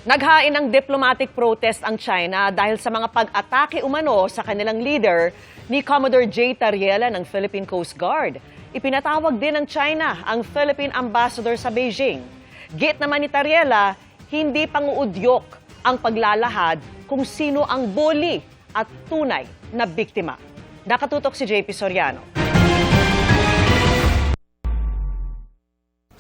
Naghain ng diplomatic protest ang China dahil sa mga pag-atake umano sa kanilang leader ni Commodore J. Tariela ng Philippine Coast Guard. Ipinatawag din ng China ang Philippine Ambassador sa Beijing. Git naman ni Tariela, hindi panguudyok ang paglalahad kung sino ang bully at tunay na biktima. Nakatutok si JP Soriano.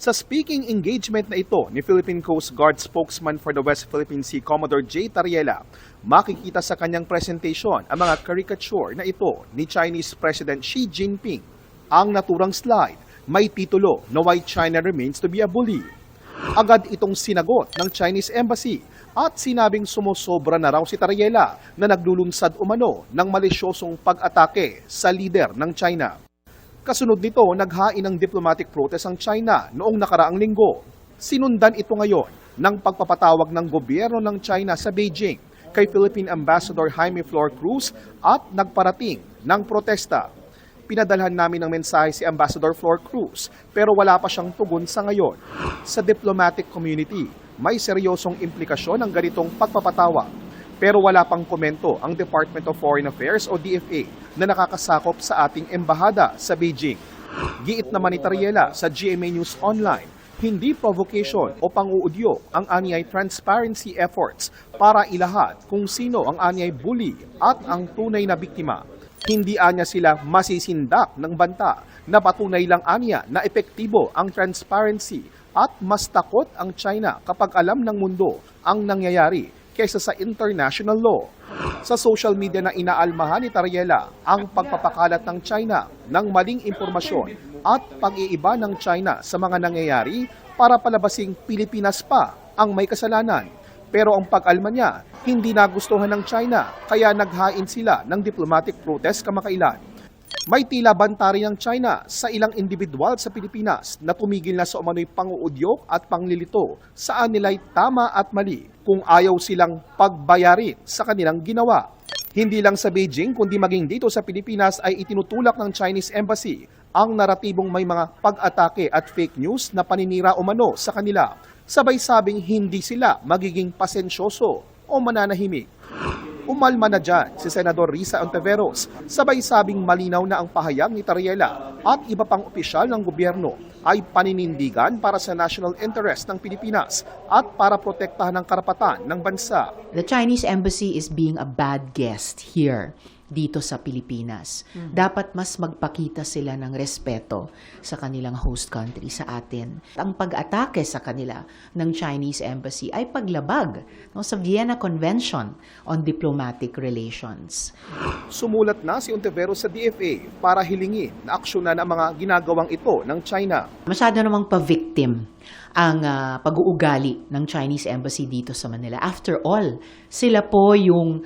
Sa speaking engagement na ito ni Philippine Coast Guard spokesman for the West Philippine Sea, Commodore J. Tariela, makikita sa kanyang presentation ang mga caricature na ito ni Chinese President Xi Jinping. Ang naturang slide may titulo na Why China Remains to be a Bully. Agad itong sinagot ng Chinese Embassy at sinabing sumusobra na raw si Tariela na naglulunsad umano ng malisyosong pag-atake sa leader ng China. Kasunod nito, naghain ng diplomatic protest ang China noong nakaraang linggo. Sinundan ito ngayon ng pagpapatawag ng gobyerno ng China sa Beijing kay Philippine Ambassador Jaime Flor Cruz at nagparating ng protesta. Pinadalhan namin ng mensahe si Ambassador Flor Cruz pero wala pa siyang tugon sa ngayon. Sa diplomatic community, may seryosong implikasyon ang ganitong pagpapatawag. Pero wala pang komento ang Department of Foreign Affairs o DFA na nakakasakop sa ating embahada sa Beijing. Giit naman ni Tariela sa GMA News Online, hindi provocation o pang-uudyo ang anyay transparency efforts para ilahad kung sino ang anyay bully at ang tunay na biktima. Hindi anya sila masisindak ng banta na patunay lang anya na epektibo ang transparency at mas takot ang China kapag alam ng mundo ang nangyayari kaysa sa international law. Sa social media na inaalmahan ni Tariela ang pagpapakalat ng China ng maling impormasyon at pag-iiba ng China sa mga nangyayari para palabasing Pilipinas pa ang may kasalanan. Pero ang pag-alma niya, hindi nagustuhan ng China kaya naghain sila ng diplomatic protest kamakailan. May tila bantari ng China sa ilang individual sa Pilipinas na tumigil na sa umano'y pang-uudyok at panglilito saan nila'y tama at mali kung ayaw silang pagbayarin sa kanilang ginawa. Hindi lang sa Beijing kundi maging dito sa Pilipinas ay itinutulak ng Chinese Embassy ang naratibong may mga pag-atake at fake news na paninira umano sa kanila. Sabay sabing hindi sila magiging pasensyoso o mananahimik. Umalma na dyan si Senador Risa Ontiveros, sabay sabing malinaw na ang pahayag ni Tariela at iba pang opisyal ng gobyerno ay paninindigan para sa national interest ng Pilipinas at para protektahan ang karapatan ng bansa. The Chinese Embassy is being a bad guest here dito sa Pilipinas. Dapat mas magpakita sila ng respeto sa kanilang host country, sa atin. Ang pag-atake sa kanila ng Chinese Embassy ay paglabag sa Vienna Convention on Diplomatic Relations. Sumulat na si Ontiveros sa DFA para hilingin na aksyonan ang mga ginagawang ito ng China. Masyado namang pa-victim ang pag-uugali ng Chinese Embassy dito sa Manila. After all, sila po yung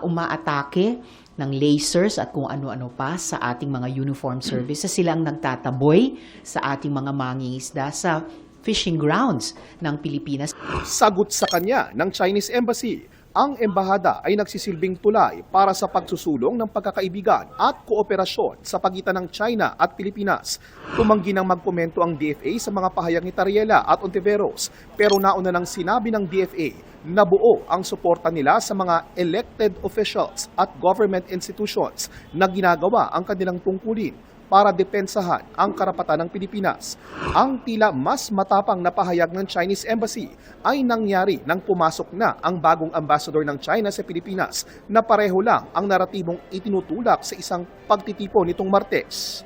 umaatake ng lasers at kung ano-ano pa sa ating mga uniform services. Sila ang nagtataboy sa ating mga mangingisda sa fishing grounds ng Pilipinas. Sagot sa kanya ng Chinese Embassy, ang embahada ay nagsisilbing tulay para sa pagsusulong ng pagkakaibigan at kooperasyon sa pagitan ng China at Pilipinas. Tumanggi nang magkomento ang DFA sa mga pahayag ni Tariela at Ontiveros, pero nauna nang sinabi ng DFA na buo ang suporta nila sa mga elected officials at government institutions na ginagawa ang kanilang tungkulin para depensahan ang karapatan ng Pilipinas. Ang tila mas matapang na pahayag ng Chinese Embassy ay nangyari nang pumasok na ang bagong ambassador ng China sa Pilipinas na pareho lang ang naratibong itinutulak sa isang pagtitipon nitong Martes.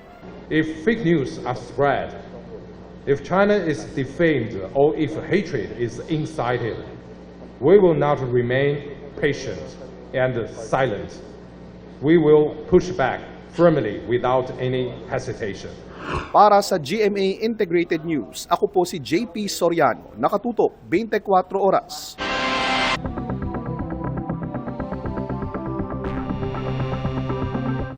If fake news are spread, if China is defamed or if hatred is incited, we will not remain patient and silent. We will push back firmly without any hesitation. Para sa GMA Integrated News, ako po si JP Soriano, nakatutok 24 oras.